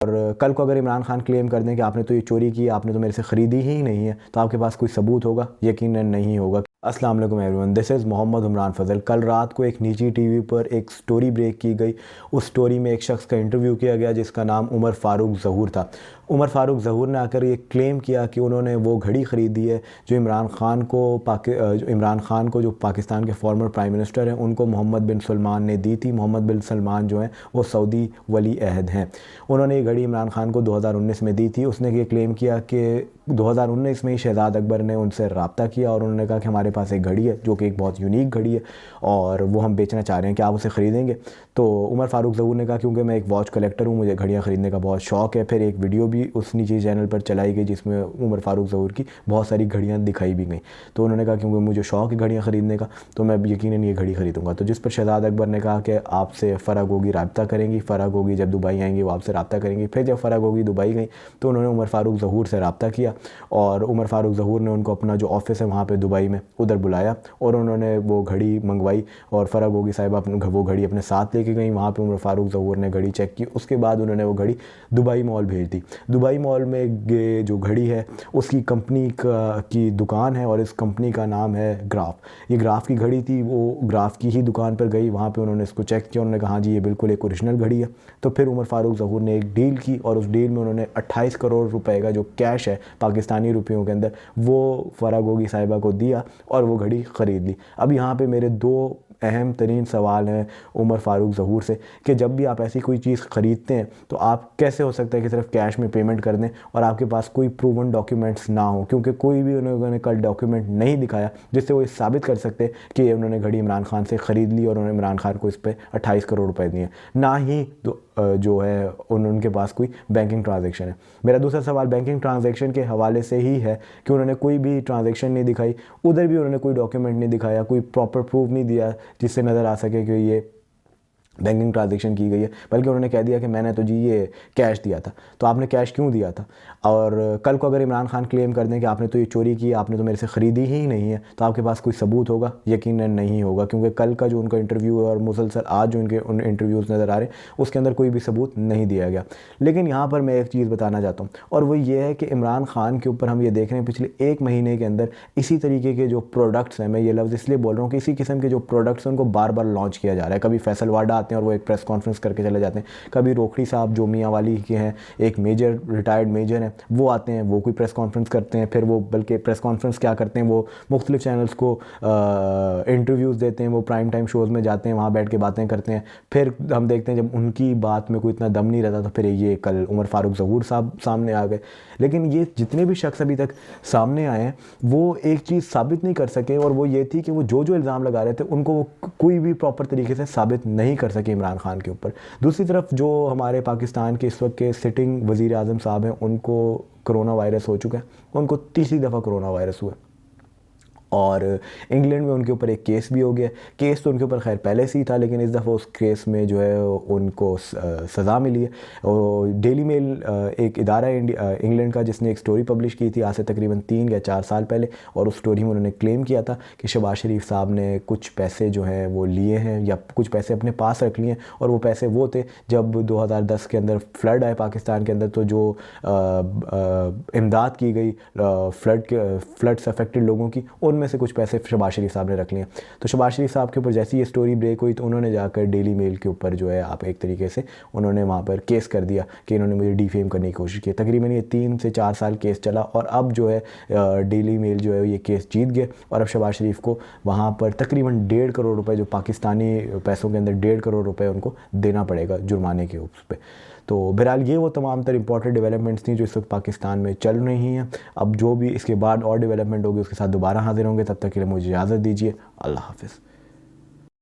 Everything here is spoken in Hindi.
और कल को अगर इमरान खान क्लेम कर दें कि आपने तो ये चोरी की, आपने तो मेरे से ख़रीदी ही नहीं है, तो आपके पास कोई सबूत होगा? यकीनन नहीं होगा। अस्सलाम वालेकुम everyone, this is Mohammad Umran Fazal. कल रात को एक निजी टीवी पर एक स्टोरी ब्रेक की गई। उस स्टोरी में एक शख्स का इंटरव्यू किया गया जिसका नाम उमर फ़ारूक ज़हूर था। उमर फ़ारूक ज़हूर ने आकर ये क्लेम किया कि उन्होंने वो घड़ी ख़रीदी है जो इमरान ख़ान को जो पाकिस्तान के फॉर्मर प्राइम मिनिस्टर हैं उनको मोहम्मद बिन सलमान ने दी थी। मोहम्मद बिन सलमान जो हैं वो सऊदी वली अहद हैं। उन्होंने ये घड़ी इमरान खान को 2019 में दी थी। उसने ये क्लेम किया कि 2019 में ही शहज़ाद अकबर ने उनसे रब्ता किया और उन्होंने कहा कि हमारे पास एक घड़ी है जो कि एक बहुत यूनिक घड़ी है और वो हम बेचना चाह रहे हैं, कि आप उसे ख़रीदेंगे? तो उमर फ़ारूक ज़हूर ने कहा क्योंकि मैं एक वॉच कलेक्टर हूँ, मुझे घड़ियाँ ख़रीदने का बहुत शौक़ है। फिर एक वीडियो भी उस निजी चैनल पर चलाई गई जिसमें उमर फ़ारूक ज़हूर की बहुत सारी घड़ियाँ दिखाई भी गई। तो उन्होंने कहा क्योंकि मुझे शौक़ है घड़ियाँ ख़रीदने का, तो मैं यकीनन ये घड़ी ख़रीदूँगा। तो जिस पर शहज़ाद अकबर ने कहा कि आपसे फ़र्क होगी, रब्ता करेंगी, फ़र्क होगी जब दुबई आएंगी वो आपसे रब्ता करेंगी। फिर जब फ़र्क होगी दुबई गई तो उन्होंने उमर फ़ारूक ज़हूर से रब्ता किया और उमर फ़ारूक ज़हूर ने उनको अपना जो ऑफ़िस है वहाँ पे दुबई में उधर बुलाया और उन्होंने वो घड़ी मंगवाई और फ़र्क होगी साहिबा वो घड़ी अपने साथ लेके गई। वहाँ पे उमर फ़ारूक ज़हूर ने घड़ी चेक की, उसके बाद उन्होंने वो घड़ी दुबई मॉल भेज दी। दुबई मॉल में जो घड़ी है उसकी कंपनी की दुकान है और इस कंपनी का नाम है ग्राफ। ये ग्राफ की घड़ी थी, वो ग्राफ की ही दुकान पर गई, वहाँ पे उन्होंने इसको चेक किया, उन्होंने कहा हाँ जी ये बिल्कुल एक ओरिजिनल घड़ी है। तो फिर उमर फ़ारूक ज़हूर ने एक डील की और उस डील में उन्होंने 28 करोड़ रुपए का जो कैश है पाकिस्तानी रुपयों के अंदर वो फ़र्क होगी साहिबा को दिया और वो घड़ी ख़रीद ली। अब यहाँ पे मेरे दो अहम तरीन सवाल हैं उमर फ़ारूक ज़हूर से कि जब भी आप ऐसी कोई चीज़ ख़रीदते हैं तो आप कैसे हो सकता है कि सिर्फ कैश में पेमेंट कर दें और आपके पास कोई प्रूवन डॉक्यूमेंट्स ना हो? क्योंकि कोई भी उन्होंने कल डॉक्यूमेंट नहीं दिखाया जिससे वो ये साबित कर सकते कि उन्होंने घड़ी इमरान खान से ख़रीद ली और उन्होंने इमरान खान को इस पर 28 करोड़ रुपए दिए। ना ही जो है उनके पास कोई बैंकिंग ट्रांजैक्शन है। मेरा दूसरा सवाल बैंकिंग ट्रांजैक्शन के हवाले से ही है कि उन्होंने कोई भी ट्रांजैक्शन नहीं दिखाई, उधर भी उन्होंने कोई डॉक्यूमेंट नहीं दिखाया, कोई प्रॉपर प्रूफ नहीं दिया जिससे नज़र आ सके कि ये बैंकिंग ट्रांजैक्शन की गई है, बल्कि उन्होंने कह दिया कि मैंने तो जी ये कैश दिया था। तो आपने कैश क्यों दिया था? और कल को अगर इमरान खान क्लेम कर दें कि आपने तो ये चोरी की, आपने तो मेरे से ख़रीदी ही नहीं है, तो आपके पास कोई सबूत होगा? यकीनन नहीं होगा, क्योंकि कल का जो उनका इंटरव्यू है और मुसलसल आज जो उन इंटरव्यूज़ नज़र आ रहे हैं उसके अंदर कोई भी सबूत नहीं दिया गया। लेकिन यहाँ पर मैं एक चीज़ बताना चाहता हूँ और वो ये है कि इमरान खान के ऊपर हम ये देख रहे हैं पिछले 1 महीने के अंदर इसी तरीके के जो प्रोडक्ट्स हैं, मैं ये लफ्ज़ इसलिए बोल रहा हूँ कि इसी किस्म के जो प्रोडक्ट्स हैं उनको बार बार लॉन्च किया जा रहा है। कभी फैसल वाडा आते हैं और वो एक प्रेस कॉन्फ्रेंस करके चले जाते हैं, कभी रोखड़ी साहब जो मियाँ वाली के हैं एक मेजर रिटायर्ड मेजर हैं वो आते हैं, वो कोई प्रेस कॉन्फ्रेंस करते हैं, फिर वो बल्कि प्रेस कॉन्फ्रेंस क्या करते हैं वो मुख्तलिफ चैनल्स को इंटरव्यूज़ देते हैं, वो प्राइम टाइम शोज़ में जाते हैं, वहाँ बैठ के बातें करते हैं। फिर हम देखते हैं जब उनकी बात में कोई इतना दम नहीं रहता तो फिर ये कल उमर फ़ारूक ज़हूर साहब सामने आ गए। लेकिन ये जितने भी शख्स अभी तक सामने आए हैं वो एक चीज़ साबित नहीं कर सके और वो ये थी कि वो जो इल्ज़ाम लगा रहे थे उनको वो कोई भी प्रॉपर तरीके से साबित नहीं कर सके इमरान खान के ऊपर। दूसरी तरफ जो हमारे पाकिस्तान के इस वक्त के सिटिंग वज़ीर आज़म साहब हैं उनको कोरोना वायरस हो चुका है, उनको तीसरी दफ़ा कोरोना वायरस हुआ और इंग्लैंड में उनके ऊपर एक केस भी हो गया। केस तो उनके ऊपर खैर पहले से ही था लेकिन इस दफ़ा उस केस में जो है उनको सज़ा मिली है। और डेली मेल एक इदारा है इंग्लैंड का जिसने एक स्टोरी पब्लिश की थी आज से तकरीबन 3 या 4 साल पहले और उस स्टोरी में उन्होंने क्लेम किया था कि शहबाज शरीफ साहब ने कुछ पैसे जो हैं वो लिए हैं या कुछ पैसे अपने पास रख लिए हैं और वो पैसे वो थे जब 2010 के अंदर फ्लड आए पाकिस्तान के अंदर, तो जो इमदाद की गई फ्लड से अफेक्टेड लोगों की में से कुछ पैसे शहबाज शरीफ साहब ने रख लिए। तो शहबाज शरीफ साहब के ऊपर जैसे ये स्टोरी ब्रेक हुई तो उन्होंने जाकर डेली मेल के ऊपर जो है आप एक तरीके से उन्होंने वहाँ पर केस कर दिया कि इन्होंने मुझे डिफेम करने की कोशिश की। तकरीबन ये 3 से 4 साल केस चला और अब जो है डेली मेल जो है ये केस जीत गए और अब शहबाज शरीफ को वहाँ पर तकरीबन 1.5 करोड़ रुपये जो पाकिस्तानी पैसों के अंदर 1.5 करोड़ रुपये उनको देना पड़ेगा जुर्माने के उस पर। तो बहरहाल ये वो तमाम तर इंपॉर्टेंट डेवलपमेंट्स थी जो इस वक्त पाकिस्तान में चल रही हैं। अब जो भी इसके बाद और डेवलपमेंट होगी उसके साथ दोबारा हाजिर होंगे, तब तक के लिए मुझे इजाज़त दीजिए। अल्लाह हाफ़िज़।